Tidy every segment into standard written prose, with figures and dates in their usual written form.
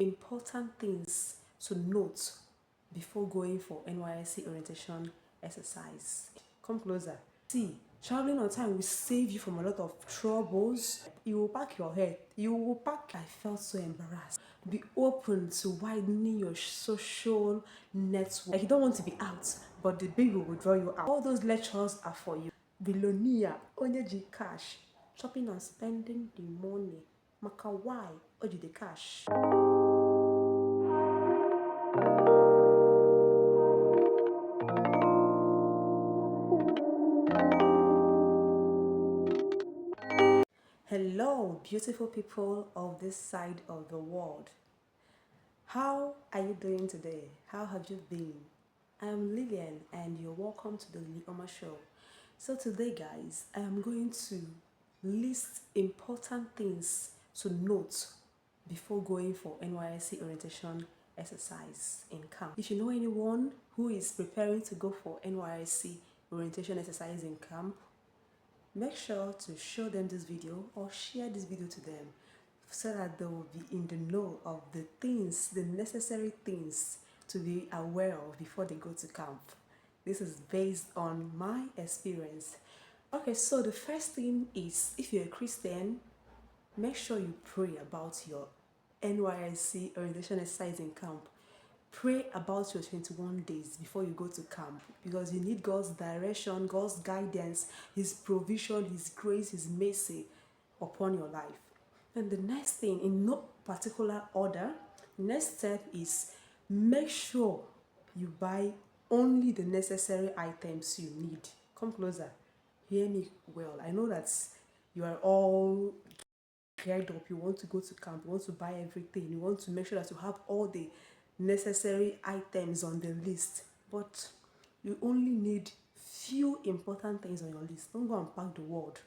Important things to note before going for NYSC orientation exercise. Come closer. See, traveling on time will save you from a lot of troubles. You will pack your head. You will pack. I felt so embarrassed. Be open to widening your social network. Like you don't want to be out, but the baby will draw you out. All those lectures are for you. Bilonia, onyeji cash, shopping and spending the money. Maka why? Oji the cash. Hello, beautiful people of this side of the world. How are you doing today? How have you been? I'm Lillian and you're welcome to the THELILYOMASHOW. So today guys, I am going to list important things to note before going for NYSC orientation exercise in camp. If you know anyone who is preparing to go for NYSC orientation exercise in camp, make sure to show them this video or share this video to them so that they will be in the know of the things, the necessary things to be aware of before they go to camp. This is based on my experience. Okay, so the first thing is, if you're a Christian, make sure you pray about your NYSC orientation exercise in camp. Pray about your 21 days before you go to camp because you need God's direction, God's guidance, His provision, His grace, His mercy upon your life. And the next thing, in no particular order, next step is make sure you buy only the necessary items you need. Come closer. Hear me well. I know that you are all geared up. You want to go to camp. You want to buy everything. You want to make sure that you have all the necessary items on the list, but you only need few important things on your list. Don't go and pack the world,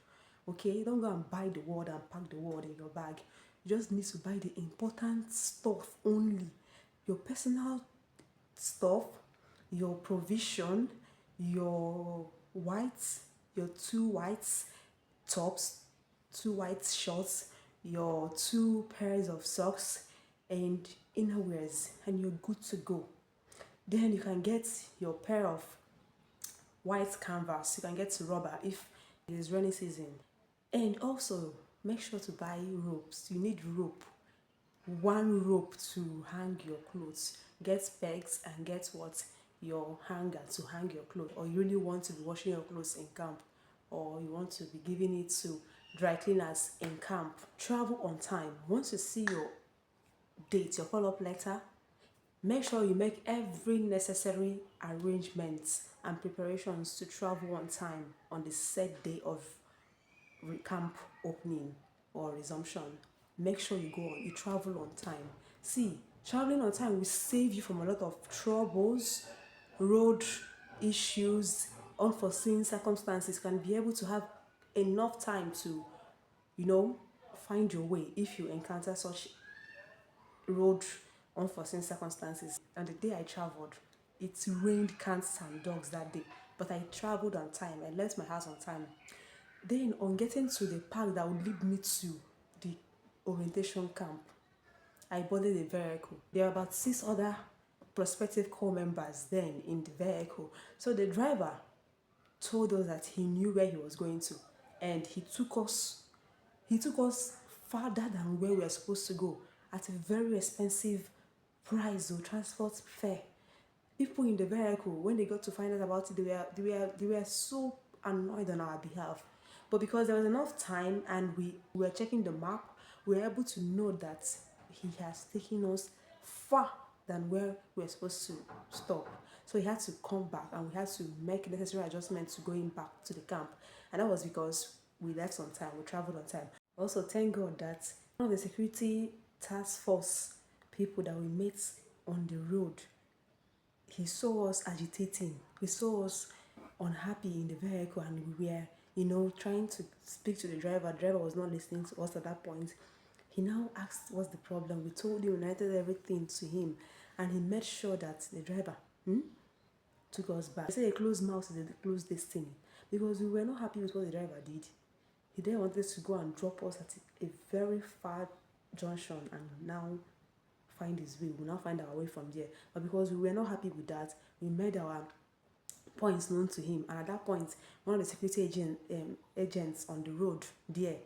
okay? Don't go and buy the world and pack the world in your bag. You just need to buy the important stuff only. Your personal stuff, your provision, your whites, your 2 whites tops, 2 white shorts, your 2 pairs of socks, and innerwears, and you're good to go. Then you can get your pair of white canvas. You can get rubber if it is rainy season. And also make sure to buy ropes. You need rope. 1 rope to hang your clothes. Get pegs and get what? Your hanger to hang your clothes. Or you really want to be washing your clothes in camp, or you want to be giving it to dry cleaners in camp. Travel on time. Once you see your date, your follow-up letter, make sure you make every necessary arrangements and preparations to travel on time on the set day of camp opening or resumption. Make sure you go on, you travel on time. See, traveling on time will save you from a lot of troubles, road issues, unforeseen circumstances. You can be able to have enough time to, find your way if you encounter such road unforeseen circumstances. And the day I traveled, it rained cats and dogs that day, but I traveled on time. I left my house on time. Then on getting to the park that would lead me to the orientation camp, I boarded a vehicle. There were about 6 other Prospective Corp members then in the vehicle. So the driver told us that he knew where he was going to, and he took us farther than where we were supposed to go at a very expensive price or transport fare. People in the vehicle, when they got to find out about it, they were so annoyed on our behalf. But because there was enough time and we were checking the map, we were able to know that he has taken us far than where we were supposed to stop. So he had to come back and we had to make necessary adjustments to going back to the camp. And that was because we left on time, we traveled on time. Also, thank God that one of the security task force people that we met on the road, he saw us agitating. He saw us unhappy in the vehicle, and we were, trying to speak to the driver. The driver was not listening to us at that point. He now asked what's the problem. We told him, narrated everything to him, and he made sure that the driver took us back. He said a closed mouth is a closed destiny, because we were not happy with what the driver did. He then wanted to go and drop us at a very far junction and now find his way. We'll now find our way from there. But because we were not happy with that, we made our points known to him. And at that point, one of the security agents on the road there,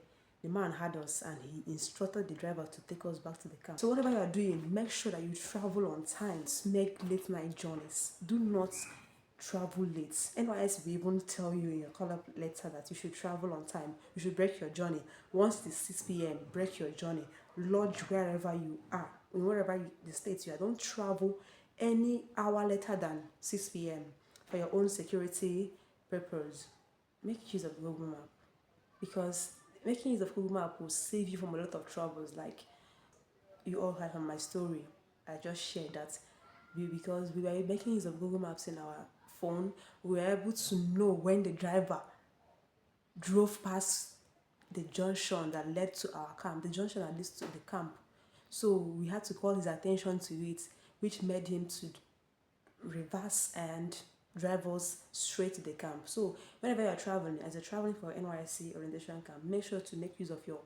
the man had us and he instructed the driver to take us back to the camp. So whatever you are doing, make sure that you travel on time. Make late night journeys. Do not travel late. NYSC will even tell you in your call-up letter that you should travel on time. You should break your journey. Once it is 6 p.m., break your journey. Lodge wherever you are, in wherever the state you are. Don't travel any hour later than 6 p.m. for your own security purpose. Make use of Google Map, because making use of Google Map will save you from a lot of troubles. Like you all heard from my story, I just shared that because we were making use of Google Maps in our phone, we were able to know when the driver drove past the junction that led to our camp, the junction that leads to the camp. So we had to call his attention to it, which made him to reverse and drive us straight to the camp. So whenever you're traveling, as you're traveling for NYSC Orientation camp, make sure to make use of your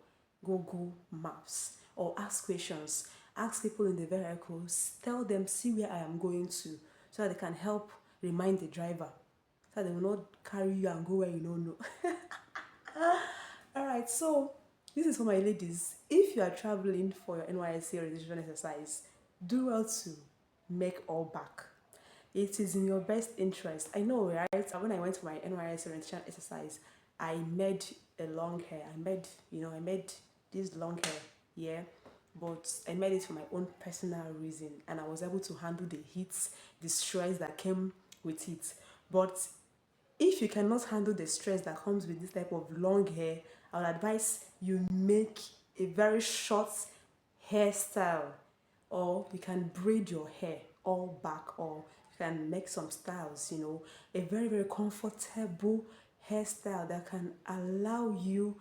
Google Maps or ask questions. Ask people in the vehicles, tell them, see where I am going to, so that they can help remind the driver, so that they will not carry you and go where you don't know. Alright, so this is for my ladies. If you are traveling for your NYSC orientation exercise, do well to make all back. It is in your best interest. I know, right? When I went for my NYSC orientation exercise, I made a long hair. I made this long hair, yeah. But I made it for my own personal reason, and I was able to handle the heat, the stress that came with it. But if you cannot handle the stress that comes with this type of long hair, I would advise you make a very short hairstyle, or you can braid your hair all back, or you can make some styles, a very, very comfortable hairstyle that can allow you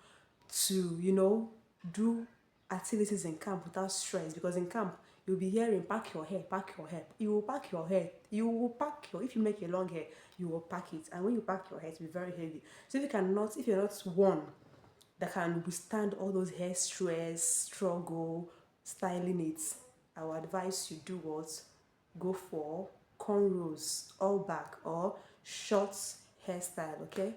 to, do activities in camp without stress. Because in camp, you'll be hearing, pack your hair, pack your hair. You will pack your hair. If you make a long hair, you will pack it. And when you pack your hair, it will be very heavy. So if you're not one that can withstand all those hair stress, struggle, styling it, I would advise you do what? Go for cornrows, all back, or short hairstyle, okay?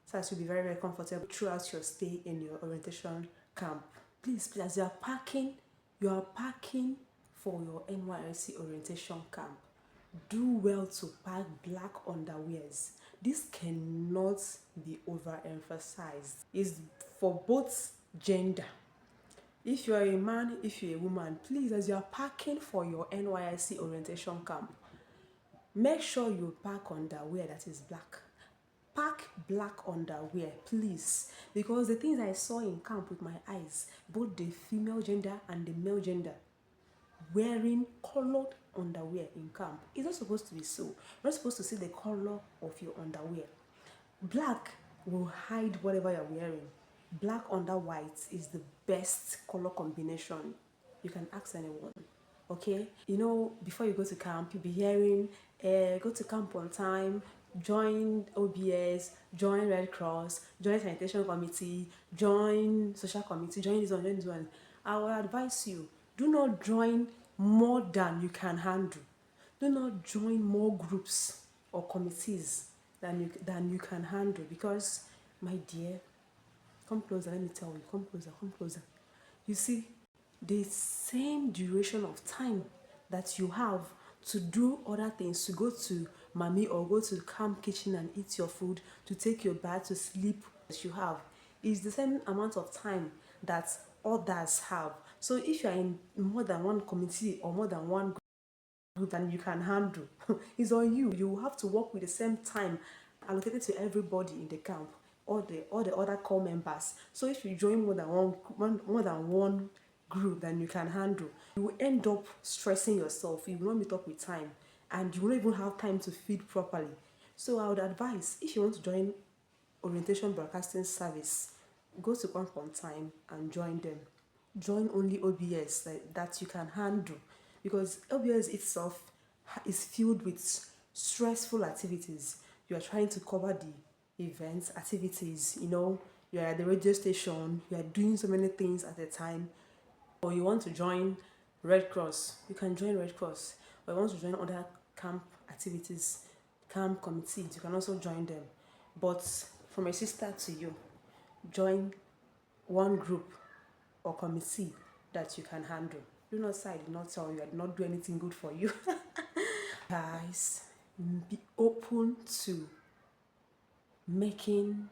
So as you'll be very, very comfortable throughout your stay in your orientation camp. Please, as you are packing for your NYSC orientation camp, do well to pack black underwears. This cannot be overemphasized. It's for both gender. If you are a man, if you're a woman, please, as you are packing for your NYSC orientation camp, make sure you pack underwear that is black. Pack black underwear, please, because the things I saw in camp with my eyes, both the female gender and the male gender wearing colored underwear in camp. It's not supposed to be so. You're not supposed to see the color of your underwear. Black will hide whatever you're wearing. Black under white is the best color combination. You can ask anyone. Okay, before you go to camp, you'll be hearing, go to camp on time, join OBS, join Red Cross, join sanitation committee, join social committee, join this one. I will advise you, do not join more than you can handle. Do not join more groups or committees than you can handle, because, my dear, come closer, let me tell you, come closer. You see, the same duration of time that you have to do other things, to go to mommy or go to the camp kitchen and eat your food, to take your bath, to sleep, as you have, is the same amount of time that others have. So if you are in more than one committee or more than one group than you can handle, it's on you. You have to work with the same time allocated to everybody in the camp, all the other core members. So if you join more than one group than you can handle, you will end up stressing yourself. You will not meet up with time, and you won't even have time to feed properly. So I would advise, if you want to join orientation broadcasting service, go to camp on time and join them. Join only OBS that you can handle, because OBS itself is filled with stressful activities. You are trying to cover the events, activities, you are at the radio station, you are doing so many things at a time. Or you want to join Red Cross. You can join Red Cross. Or you want to join other camp activities, camp committees, you can also join them. But from a sister to you, join one group or committee that you can handle. Do not side, do not tell you, I do not do anything good for you. Guys, be open to making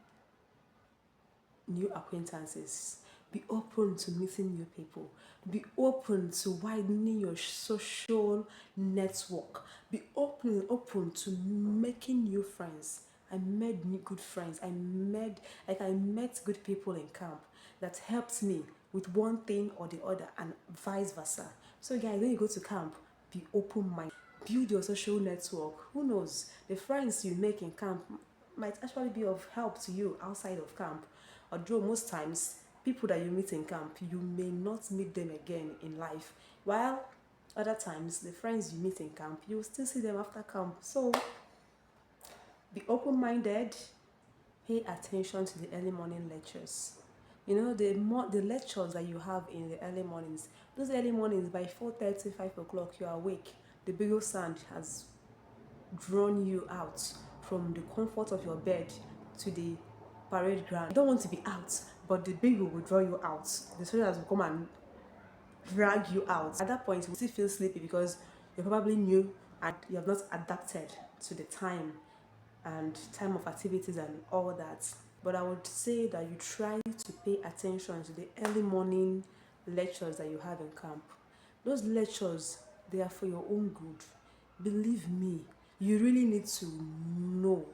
new acquaintances. Be open to meeting new people. Be open to widening your social network. Be open to making new friends. I made new good friends. I met good people in camp that helped me with one thing or the other, and vice versa. So guys, when you go to camp, be open-minded. Build your social network. Who knows? The friends you make in camp might actually be of help to you outside of camp. Although most times, people that you meet in camp, you may not meet them again in life. While other times, the friends you meet in camp, you will still see them after camp. So be open-minded. Pay attention to the early morning lectures. You know, the lectures that you have in the early mornings, those early mornings, by 4:30, 5 o'clock, you are awake. The bigger sand has drawn you out from the comfort of your bed to the parade ground. You don't want to be out, but the big will draw you out. The soldiers will come and drag you out. At that point, you will still feel sleepy because you're probably new and you have not adapted to the time and time of activities and all that. But I would say that you try to pay attention to the early morning lectures that you have in camp. Those lectures, they are for your own good. Believe me, you really need to know.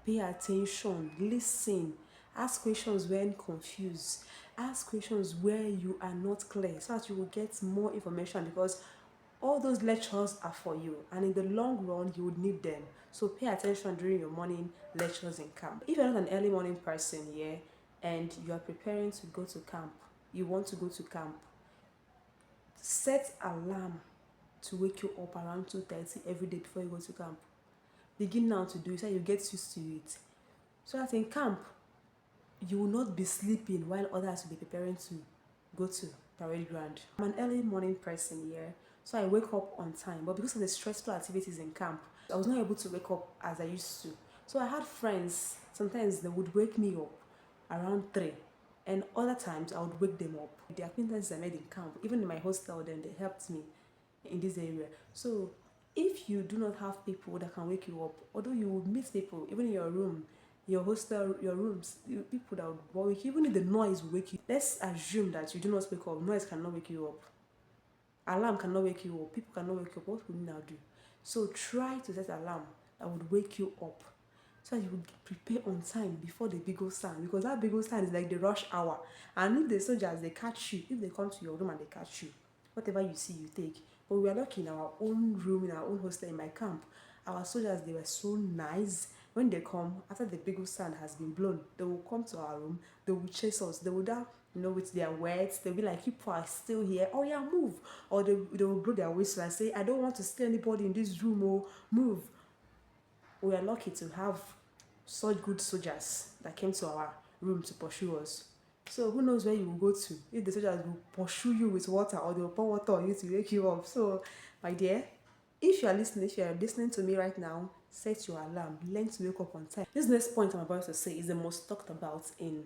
Pay attention, listen, ask questions when confused, ask questions where you are not clear so that you will get more information, because all those lectures are for you, and in the long run you would need them. So pay attention during your morning lectures in camp. If you're not an early morning person, yeah, and you are preparing to go to camp, you want to go to camp, set alarm to wake you up around 2:30 every day before you go to camp. Begin now to do it so you get used to it. So that in camp, you will not be sleeping while others will be preparing to go to parade ground. I'm an early morning person here, so I wake up on time. But because of the stressful activities in camp, I was not able to wake up as I used to. So I had friends, sometimes they would wake me up around 3. And other times I would wake them up. The acquaintances I made in camp, even in my hostel, then they helped me in this area. So if you do not have people that can wake you up, although you will meet people even in your room, your hostel, your rooms, people that would wake you, even if the noise will wake you. Let's assume that you do not wake up. Noise cannot wake you up. Alarm cannot wake you up. People cannot wake you up. What will you now do? So try to set alarm that would wake you up, so that you would prepare on time before the big old stand, because that big old stand is like the rush hour. And if the soldiers, they catch you, if they come to your room and they catch you, whatever you see, you take. But we are lucky in our own room, in our own hostel, in my camp. Our soldiers, they were so nice. When they come, after the big old stand has been blown, they will come to our room, they will chase us, they will down, with their words, they'll be like, you people are still here, oh yeah, move. Or they will blow their whistle and say, I don't want to see anybody in this room, oh, move. We are lucky to have such good soldiers that came to our room to pursue us. So who knows where you will go to, if the soldiers will pursue you with water, or they will pour water on you to wake you up. So my dear, if you are listening to me right now, set your alarm. Learn to wake up on time. This next point I'm about to say is the most talked about in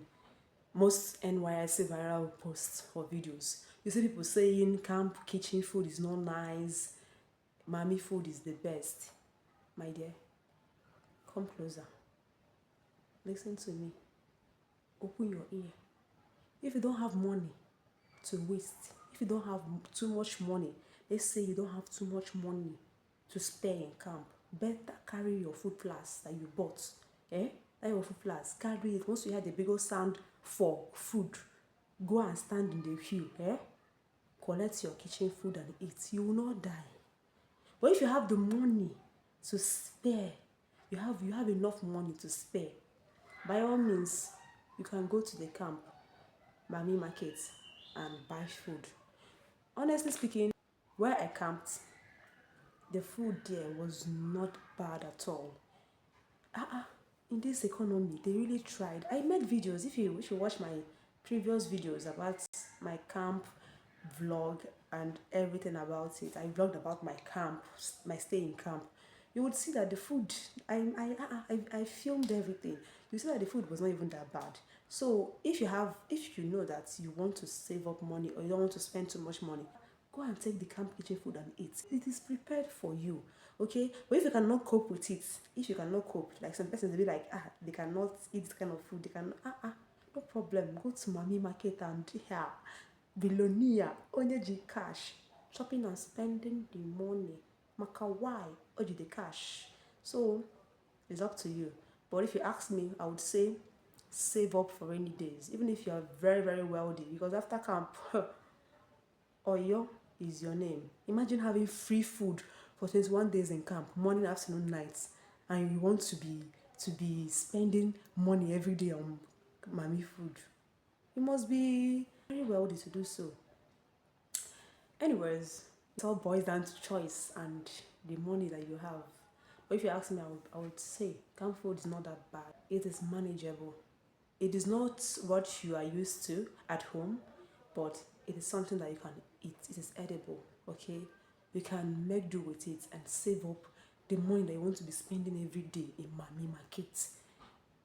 most NYSC viral posts or videos. You see people saying camp kitchen food is not nice, mommy food is the best. My dear, come closer. Listen to me. Open your ear. If you don't have money to waste, if you don't have too much money, let's say you don't have too much money to spare in camp, better carry your food flask that you bought. That your food flask, carry it. Once you have the bigger sound for food, go and stand in the queue. Collect your kitchen food and eat. You will not die. But if you have the money to spare, you have enough money to spare, by all means, you can go to the camp, Mami Market, and buy food. Honestly speaking, where I camped, the food there was not bad at all. In this economy, they really tried. I made videos. If you watch my previous videos about my camp vlog, and everything about it. I vlogged about my camp, my stay in camp. You would see that the food, I filmed everything. You see that the food was not even that bad. So if you know that you want to save up money or you don't want to spend too much money, go and take the camp kitchen food and eat. It is prepared for you, okay? But if you cannot cope with it, if you cannot cope, like some persons, they be like, they cannot eat this kind of food, they can, no problem. Go to Mami Market and Bilonia, Onyeji cash, shopping and spending the money. Maka why? Oji the cash. So it's up to you. But if you ask me, I would say save up for rainy days, even if you are very, very wealthy, because after camp, Oyo is your name. Imagine having free food for 21 days in camp, morning, afternoon, nights, and you want to be spending money every day on Mami food. You must be very wealthy to do so. Anyways, it all boils down to choice and the money that you have. But if you ask me, I would say camp food is not that bad. It is manageable. It is not what you are used to at home, but it is something that you can eat. It is edible, okay? You can make do with it and save up the money that you want to be spending every day in Mami Market.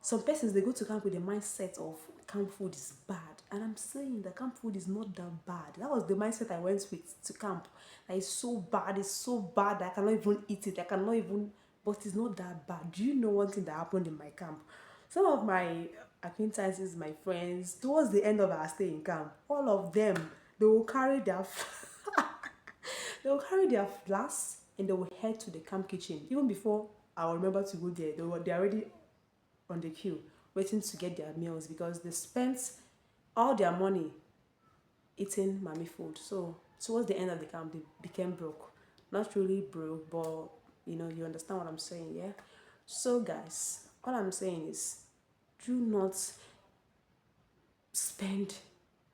Some persons, they go to camp with the mindset of camp food is bad. And I'm saying that camp food is not that bad. That was the mindset I went with to camp. That it's so bad, I cannot even eat it. But it's not that bad. Do you know one thing that happened in my camp? Some of my acquaintances, my friends, towards the end of our stay in camp, all of them, they will carry their flasks and they will head to the camp kitchen. Even before I will remember to go there, they're already on the queue waiting to get their meals because they spent all their money eating Mami food. So towards the end of the camp, they became broke. Not really broke, but you understand what I'm saying, yeah? So guys, all I'm saying is do not spend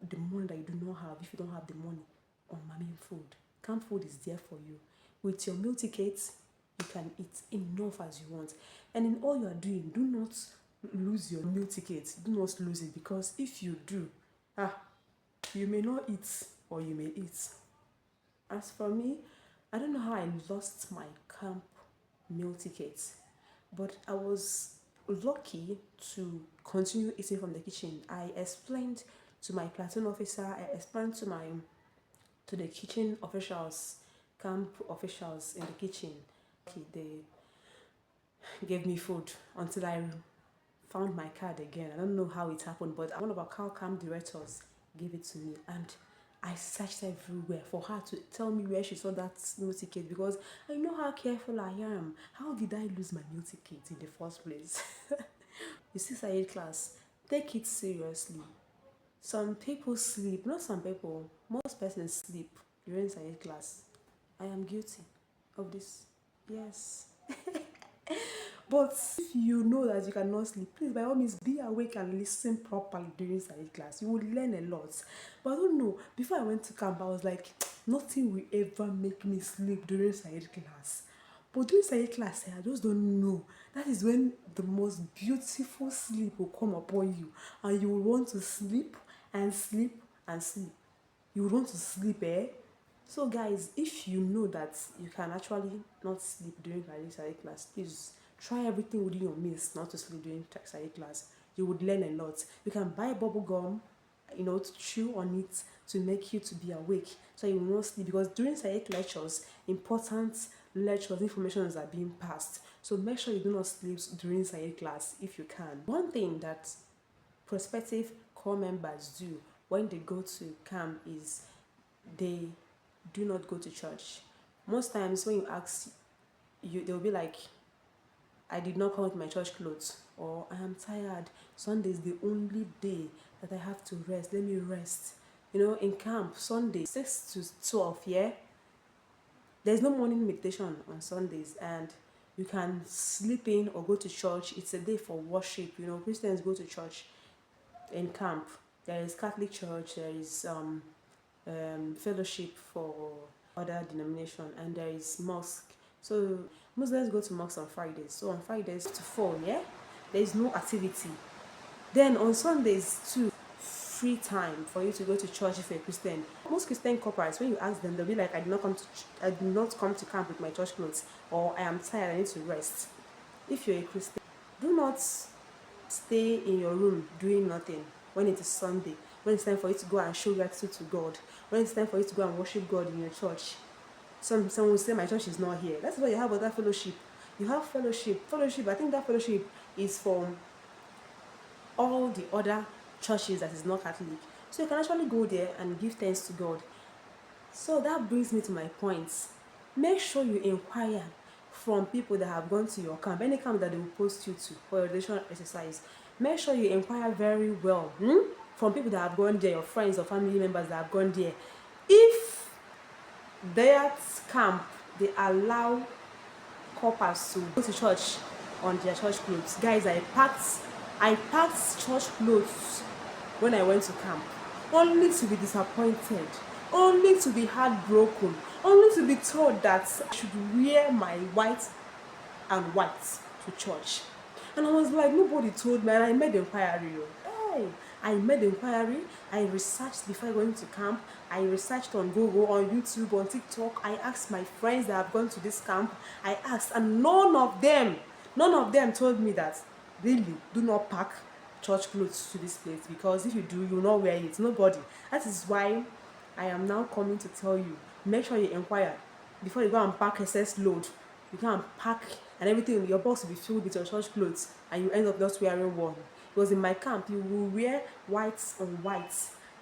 the money that you do not have if you don't have the money on Mami food. Camp food is there for you. With your meal tickets, you can eat enough as you want. And in all you are doing, do not lose your meal tickets. Do not lose it, because if you do, you may not eat or you may eat. As for me, I don't know how I lost my camp meal tickets, but I was lucky to continue eating from the kitchen. I explained to my platoon officer, I explained to the kitchen officials, camp officials in the kitchen. They gave me food until I found my card again. I don't know how it happened, but one of our camp directors gave it to me, and I searched everywhere for her to tell me where she saw that meal ticket, because I know how careful I am. How did I lose my meal ticket in the first place? You see, Said class, take it seriously. Some people sleep, not some people, most persons sleep during Said class. I am guilty of this. Yes. But if you know that you cannot sleep, please by all means be awake and listen properly during Said class. You will learn a lot. But I don't know, before I went to camp, I was like, nothing will ever make me sleep during Said class. But during Said class, I just don't know. That is when the most beautiful sleep will come upon you. And you will want to sleep and sleep and sleep. You will want to sleep, eh? So guys, if you know that you can actually not sleep during Said class, please try everything within your means not to sleep during Said class. You would learn a lot. You can buy bubble gum, to chew on it to make you to be awake, so you will not sleep, because during Said lectures, important lectures, information are being passed. So make sure you do not sleep during Said class if you can. One thing that prospective corps members do when they go to camp is they do not go to church. Most times when you ask, they'll be like, I did not come with my church clothes, or I am tired. Sunday is the only day that I have to rest. Let me rest. In camp, Sunday, 6 to 12, yeah? There's no morning meditation on Sundays, and you can sleep in or go to church. It's a day for worship. Christians go to church in camp. There is Catholic church, there is fellowship for other denomination, and there is mosque. So Muslims go to mosque on Fridays. So on Fridays to 4, yeah, there is no activity. Then on Sundays too, free time for you to go to church if you're a Christian. Most Christian corporates, when you ask them, they'll be like, I did not come to camp with my church clothes, or I am tired, I need to rest. If you're a Christian, do not stay in your room doing nothing when it is Sunday, when it's time for you to go and show gratitude to God, when it's time for you to go and worship God in your church. Some will say, my church is not here. That's why you have other fellowship. You have fellowship. Fellowship, I think that fellowship is from all the other churches that is not Catholic. So you can actually go there and give thanks to God. So that brings me to my points. Make sure you inquire from people that have gone to your camp, any camp that they will post you to for your relational exercise. Make sure you inquire very well from people that have gone there, your friends or family members that have gone there. If that camp, they allow couples to go to church on their church clothes. Guys, I packed church clothes when I went to camp, only to be disappointed, only to be heartbroken, only to be told that I should wear my white and white to church. And I was like, nobody told me, and I made inquiry. Hey, I made inquiry, I researched before going to camp, I researched on Google, on YouTube, on TikTok, I asked my friends that have gone to this camp, I asked, and none of them told me that, really, do not pack church clothes to this place, because if you do, you will not wear it. Nobody. That is why I am now coming to tell you, make sure you inquire before you go and pack excess load. You go and pack and everything, your box will be filled with your church clothes and you end up just wearing one. Because in my camp, you will wear white on white.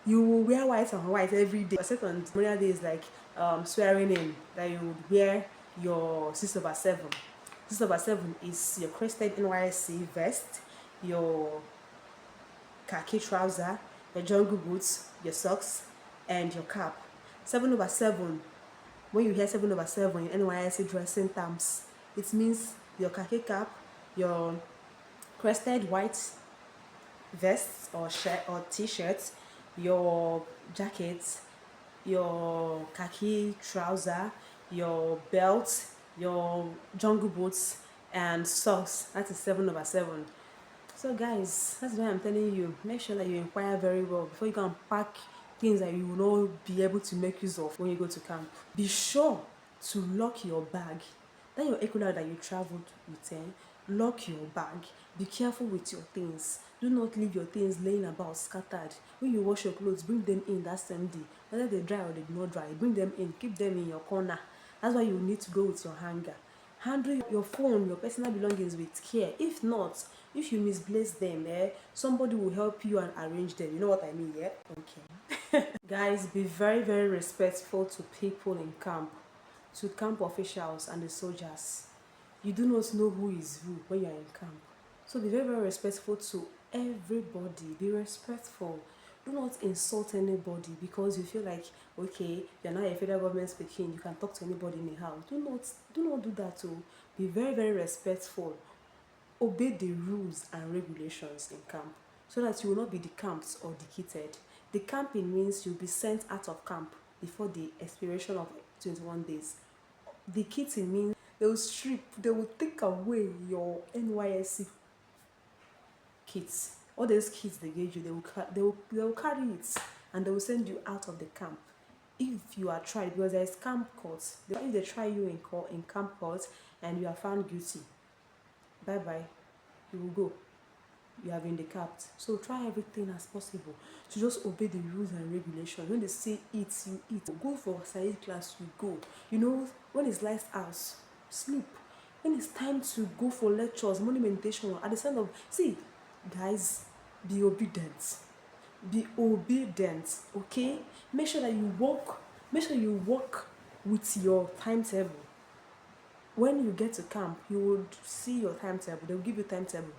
You will wear white on white every day. Except on ceremonial days like swearing in, that you would wear your 6/7. 6/7 is your crested NYSC vest, your khaki trouser, your jungle boots, your socks, and your cap. 7/7, when you hear 7/7 in NYSC dressing terms, it means your khaki cap, your crested white vest or shirt or t-shirt, your jacket, your khaki trouser, your belt, your jungle boots, and socks. That is 7/7. So guys, that's why I'm telling you, make sure that you inquire very well before you can pack things that you will not be able to make use of when you go to camp. Be sure to lock your bag. That your equipment that you traveled with, lock your bag. Be careful with your things. Do not leave your things laying about scattered. When you wash your clothes, bring them in that same day. Whether they dry or they do not dry, bring them in. Keep them in your corner. That's why you need to go with your hanger. Handle your phone, your personal belongings with care. If not, if you misplace them, somebody will help you and arrange them. You know what I mean, yeah? Okay. Guys, be very, very respectful to people in camp, to camp officials and the soldiers. You do not know who is who when you are in camp. So be very, very respectful to everybody. Be respectful. Do not insult anybody because you feel like, okay, you're not a federal government speaking, you can talk to anybody in the house. Do not do that too. Be very, very respectful. Obey the rules and regulations in camp so that you will not be decamped or decayed. Decamping means you'll be sent out of camp before the expiration of 21 days. Decaying means they will strip, they will take away your NYSC kits. All those kits they gave you, they will carry it and they will send you out of the camp. If you are tried, because there is camp court, if they try you in camp court and you are found guilty, bye bye, you will go. You have been decamped. So try everything as possible to just obey the rules and regulations. When they say eat, you eat. Go for Said class, you go. You know, when it's lights out, sleep. When it's time to go for lectures, morning meditation, at the sound of, see, guys, be obedient. Be obedient, okay? Make sure that you work with your timetable. When you get to camp, you will see your timetable. They will give you timetable.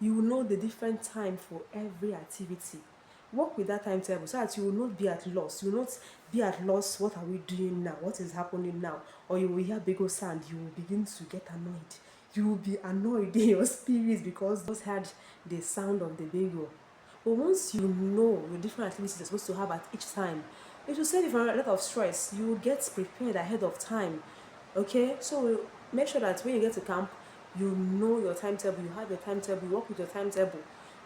You will know the different time for every activity. Work with that timetable so that you will not be at loss. You will not be at loss, what are we doing now? What is happening now? Or you will hear big old sound, you will begin to get annoyed. You will be annoyed in your spirit because you just heard the sound of the bagel. But once you know the different activities you're supposed to have at each time, it will save you from a lot of stress. You will get prepared ahead of time. Okay? So make sure that when you get to camp, you know your timetable, you have your timetable, you work with your timetable.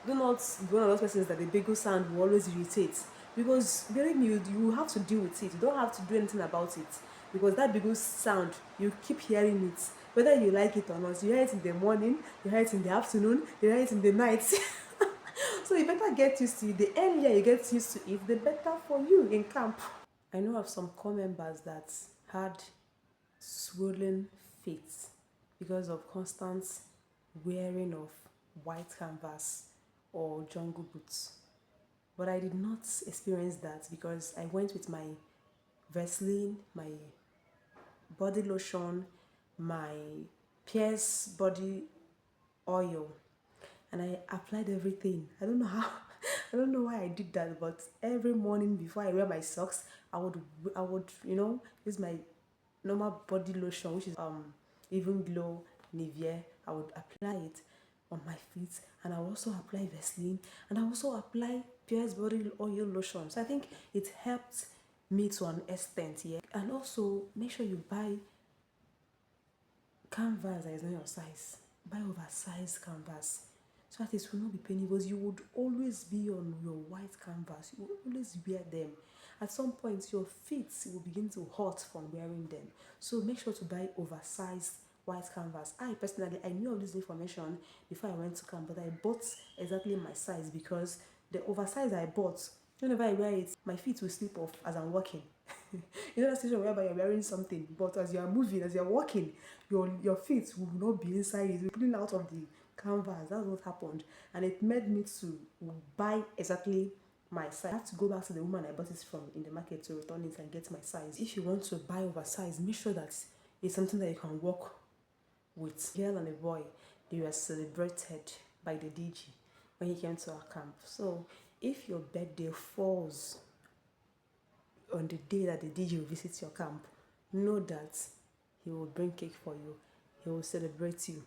Do not be one of those persons that the bagel sound will always irritate, because believe me, you have to deal with it. You don't have to do anything about it, because that bagel sound, you keep hearing it, whether you like it or not. You hear it in the morning, you hear it in the afternoon, you hear it in the night. So you better get used to it. The earlier you get used to it, the better for you in camp. I know of some core members that had swollen feet because of constant wearing of white canvas or jungle boots. But I did not experience that because I went with my Vaseline, my body lotion, my Pierce body oil, and I applied everything. I don't know how, I don't know why I did that, but every morning before I wear my socks, I would use my normal body lotion, which is Even Glow Nivea. I would apply it on my feet, and I also apply Vaseline, and I also apply Pierce body oil lotion. So I think it helped me to an extent, yeah. And also make sure you buy canvas that is not your size. Buy oversized canvas so that it will not be painful, because you would always be on your white canvas. You will always wear them. At some point, your feet will begin to hurt from wearing them. So make sure to buy oversized white canvas. I personally, I knew of this information before I went to camp, but I bought exactly my size, because the oversized I bought, whenever I wear it, my feet will slip off as I'm walking. You know that situation whereby you're wearing something, but as you are moving, as you're walking, your feet will not be inside it. You're pulling out of the canvas. That's what happened. And it made me to buy exactly my size. I have to go back to the woman I bought it from in the market to return it and get my size. If you want to buy oversized, make sure that it's something that you can walk with. Girl and a boy, they were celebrated by the DG when he came to our camp. So if your birthday falls on the day that the DJ will visit your camp, know that he will bring cake for you. He will celebrate you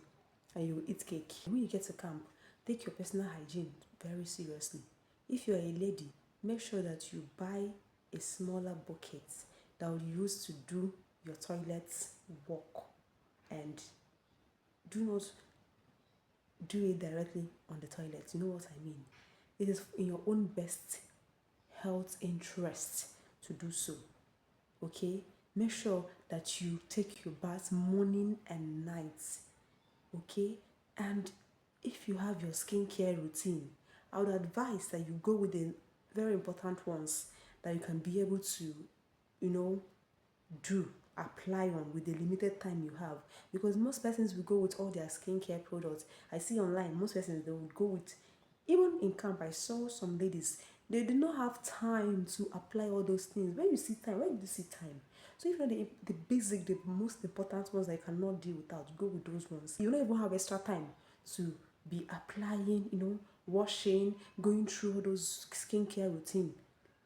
and you will eat cake. When you get to camp, take your personal hygiene very seriously. If you're a lady, make sure that you buy a smaller bucket that will use to do your toilet work, and do not do it directly on the toilet. You know what I mean? It is in your own best health interest to do so. Okay, make sure that you take your bath morning and night. Okay, and if you have your skincare routine, I would advise that you go with the very important ones that you can be able to, you know, apply on with the limited time you have, because most persons will go with all their skincare products. I see online most persons, they would go with, even in camp I saw some ladies, they did not have time to apply all those things. When you see time, where did you see time? So if you know the basic, the most important ones that you cannot deal without, go with those ones. You don't even have extra time to be applying, washing, going through all those skincare routine.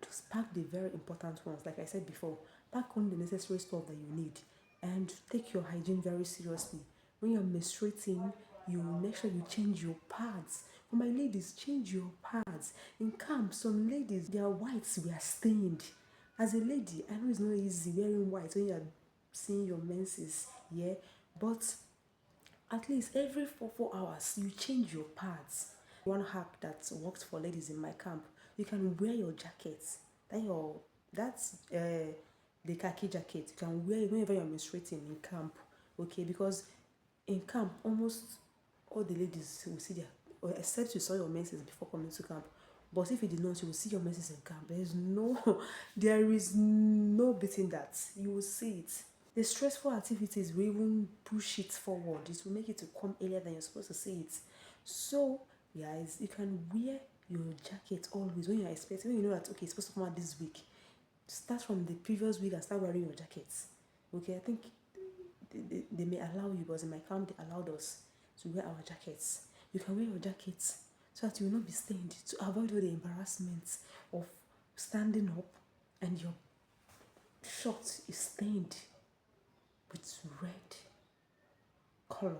Just pack the very important ones. Like I said before, pack on the necessary stuff that you need, and take your hygiene very seriously. When you're menstruating, you make sure you change your pads. For my ladies, change your pads. In camp, some ladies, their whites were stained. As a lady, I know it's not easy wearing white when you're seeing your menses, yeah, but at least every 4 hours you change your pads. One hack that worked for ladies in my camp: you can wear your jacket. That's the khaki jacket. You can wear it whenever you're menstruating in camp. Okay, because in camp almost all the ladies will see their, or except you saw your menses before coming to camp. But if you did not, you will see your menses in camp. There is no beating that. You will see it. The stressful activities will even push it forward. It will make it to come earlier than you're supposed to see it. So, guys, you can wear your jacket always when you're expecting, when you know that, okay, it's supposed to come out this week. Start from the previous week and start wearing your jackets. Okay, I think they may allow you, because in my camp they allowed us to wear our jackets. You can wear your jackets so that you will not be stained, to avoid all the embarrassment of standing up and your shirt is stained with red color.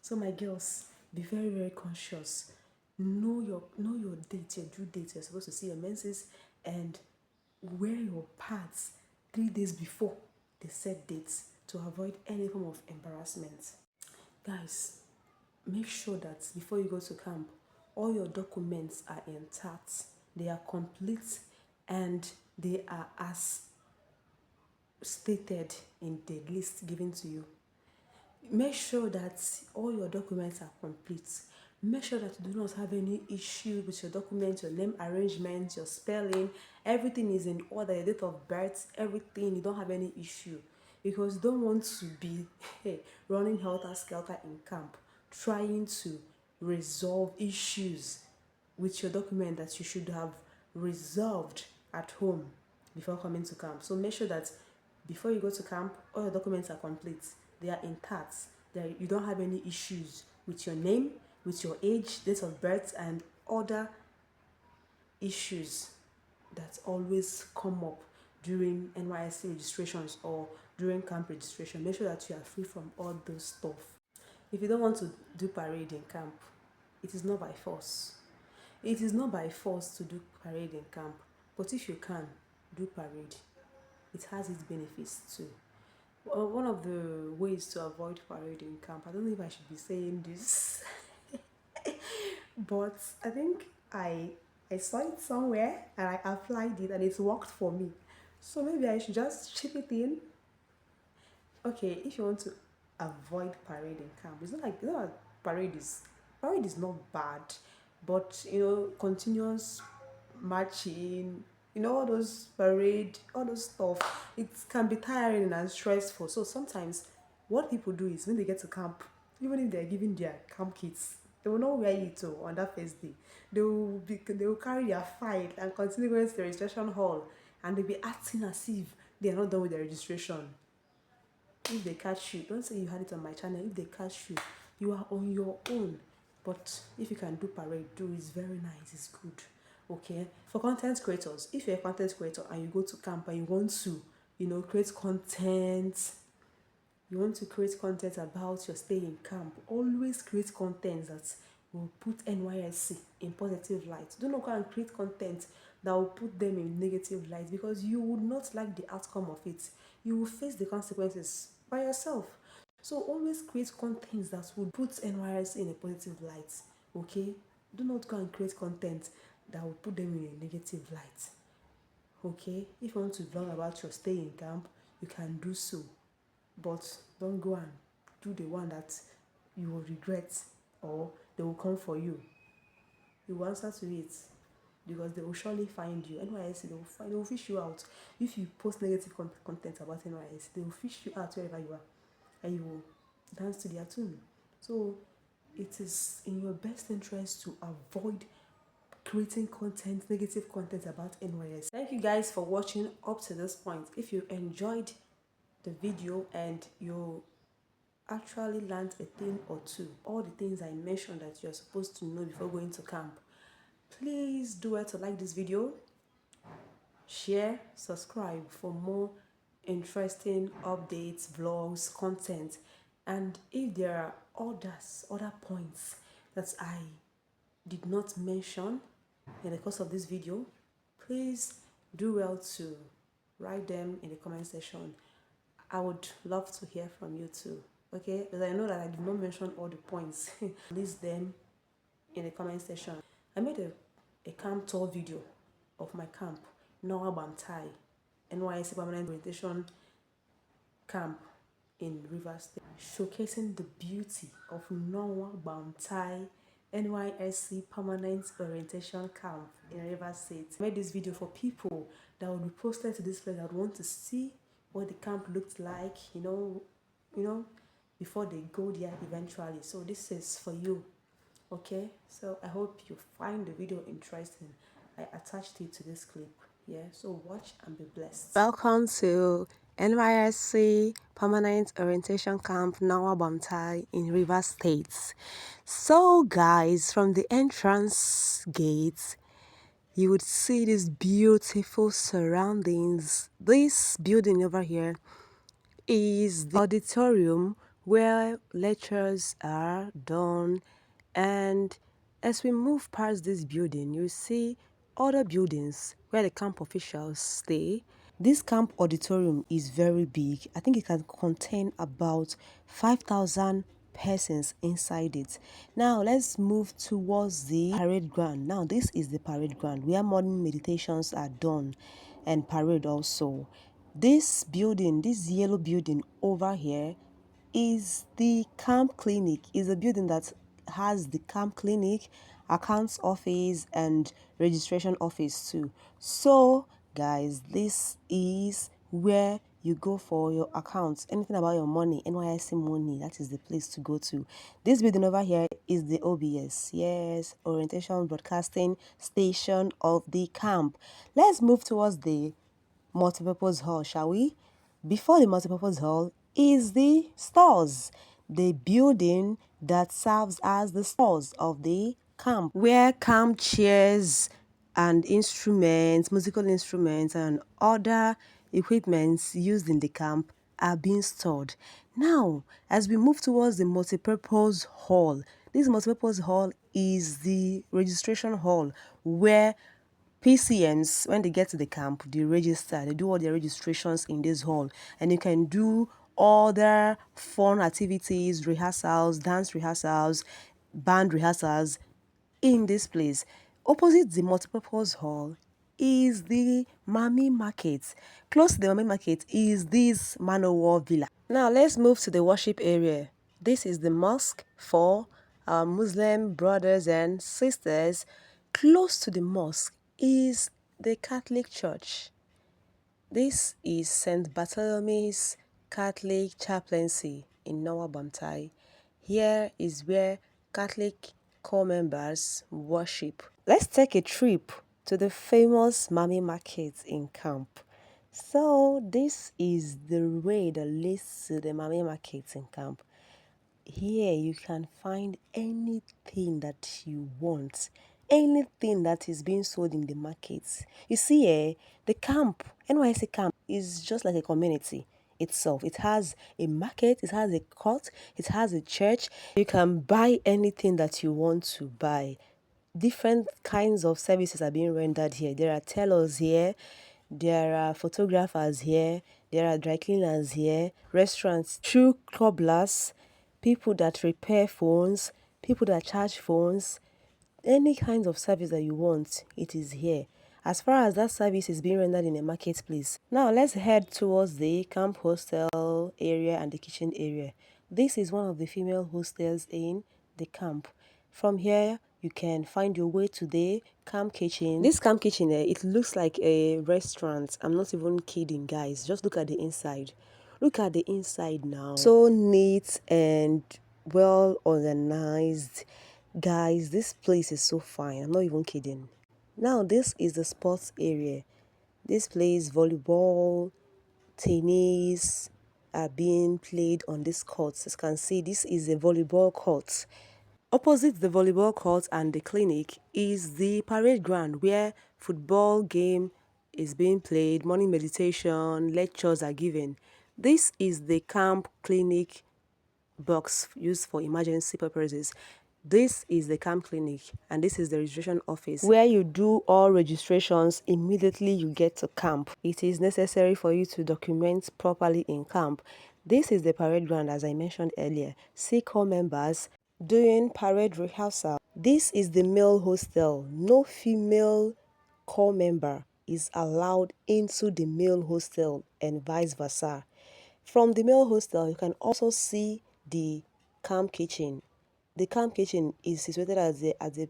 So my girls, be very, very conscious. Know your date, your due date. You're supposed to see your menses, and wear your pads 3 days before the set dates to avoid any form of embarrassment. Guys, make sure that before you go to camp, all your documents are intact, they are complete, and they are as stated in the list given to you. Make sure that all your documents are complete. Make sure that you do not have any issue with your documents, your name arrangement, your spelling. Everything is in order, your date of birth, everything. You don't have any issue. Because you don't want to be running helter-skelter in camp, trying to resolve issues with your document that you should have resolved at home before coming to camp. So make sure that before you go to camp, all your documents are complete. They are intact. You don't have any issues with your name, with your age, date of birth, and other issues that always come up during NYSC registrations or during camp registration. Make sure that you are free from all those stuff. If you don't want to do parade in camp, it is not by force. It is not by force to do parade in camp, but if you can, do parade. It has its benefits too. One of the ways to avoid parade in camp, I don't know if I should be saying this, but I think I saw it somewhere and I applied it and it worked for me. So maybe I should just chip it in. Okay, if you want to avoid parade in camp, it's not like parade is not bad, but continuous marching, all those parade, all those stuff, it can be tiring and stressful. So sometimes what people do is when they get to camp, even if they're giving their camp kits, they will not wear it on that first day. They will carry their file and continue going to the registration hall, and they'll be acting as if they are not done with the registration. If they catch you, don't say you had it on my channel. If they catch you, you are on your own. But if you can do parade, it's very nice, it's good. Okay, for content creators, if you're a content creator and you go to camp and you want to create content, about your stay in camp, always create content that will put NYSC in positive light. Do not go and create content that will put them in negative light, because you would not like the outcome of it. You will face the consequences by yourself. So always create content that will put NYSC in a positive light. Okay, do not go and create content that will put them in a negative light. Okay, if you want to vlog about your stay in camp, you can do so, but don't go and do the one that you will regret or they will come for you. You will answer to it, because they will surely find you. NYSC, they will fish you out. If you post negative content about NYSC, they will fish you out wherever you are, and you will dance to their tune. So it is in your best interest to avoid creating negative content about NYSC. Thank you guys for watching up to this point. If you enjoyed the video and you actually learned a thing or two, all the things I mentioned that you're supposed to know before going to camp, please do it to like this video, share, subscribe for more interesting updates, vlogs, content. And if there are other points that I did not mention in the course of this video, please do well to write them in the comment section. I would love to hear from you too. Okay, because I know that I did not mention all the points. List them in the comment section. I made a camp tour video of my camp, Nonwa Gbam Tai NYSC Orientation camp in Rivers State, showcasing the beauty of Nonwa Gbam Tai NYSC Permanent Orientation Camp in Rivers State. I made this video for people that will be posted to this place that want to see what the camp looked like, before they go there eventually. So this is for you. Okay, so I hope you find the video interesting. I attached it to this clip. Yeah, so watch and be blessed. Welcome to NYSC Permanent Orientation Camp Nonwa Gbam Tai in Rivers State. So guys, from the entrance gate, you would see these beautiful surroundings. This building over here is the auditorium where lectures are done, and as we move past this building, you see other buildings where the camp officials stay. This camp auditorium is very big. I think it can contain about 5,000 persons inside it. Now let's move towards the parade ground. Now this is the parade ground where morning meditations are done and parade also. This building, this yellow building over here, is the camp clinic. Is a building that has the camp clinic, accounts office, and registration office too. So guys, this is where you go for your accounts, anything about your money, NYSC money, that is the place to go to. This building over here is the OBS, yes, Orientation Broadcasting Station of the camp. Let's move towards the multipurpose hall, shall we? Before the multipurpose hall is the stores, the building that serves as the stores of the camp, where camp chairs and instruments, musical instruments, and other equipments used in the camp are being stored. Now, as we move towards the multipurpose hall, this multipurpose hall is the registration hall where PCMs, when they get to the camp, they register, they do all their registrations in this hall, and you can do other fun activities, rehearsals, dance rehearsals, band rehearsals in this place. Opposite the multipurpose hall is the Mami Market. Close to the Mami Market is this Nonwa Villa. Now let's move to the worship area. This is the mosque for our Muslim brothers and sisters. Close to the mosque is the Catholic Church. This is St. Bartholomew's Catholic Chaplaincy in Nonwa Gbam Tai. Here is where Catholic corps members worship. Let's take a trip to the famous Mami Market in camp. So this is the way that leads to the Mami Market in camp. Here you can find anything that you want, anything that is being sold in the markets. You see, the camp, NYSC camp, is just like a community itself. It has a market, it has a court, it has a church. You can buy anything that you want to buy. Different kinds of services are being rendered here. There are tailors here, there are photographers here, there are dry cleaners here, restaurants, shoe cobblers, people that repair phones, people that charge phones, any kind of service that you want, it is here. As far as that service is being rendered in a marketplace. Now let's head towards the camp hostel area and the kitchen area. This is one of the female hostels in the camp. From here, you can find your way to the camp kitchen. This camp kitchen, it looks like a restaurant. I'm not even kidding, guys. Just look at the inside. Look at the inside now. So neat and well organized. Guys, this place is so fine. I'm not even kidding. Now, this is the sports area. This place, volleyball, tennis are being played on this court. As you can see, this is a volleyball court. Opposite the volleyball court and the clinic is the parade ground where football game is being played, morning meditation, lectures are given. This is the camp clinic box used for emergency purposes. This is the camp clinic and this is the registration office where you do all registrations immediately you get to camp. It is necessary for you to document properly in camp. This is the parade ground, as I mentioned earlier. See corps members doing parade rehearsal. This is the male hostel. No female corps member is allowed into the male hostel and vice versa. From the male hostel, you can also see the camp kitchen. The camp kitchen is situated at the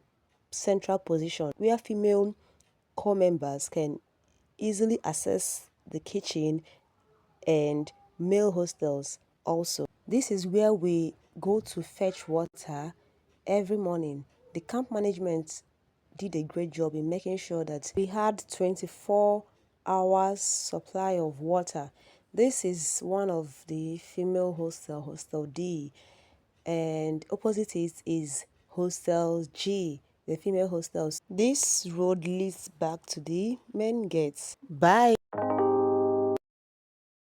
central position where female corps members can easily access the kitchen and male hostels also. This is where we go to fetch water every morning. The camp management did a great job in making sure that we had 24 hours supply of water. This is one of the female hostel, Hostel D, and opposite it is Hostel G, the female hostels. This road leads back to the main gates. Bye.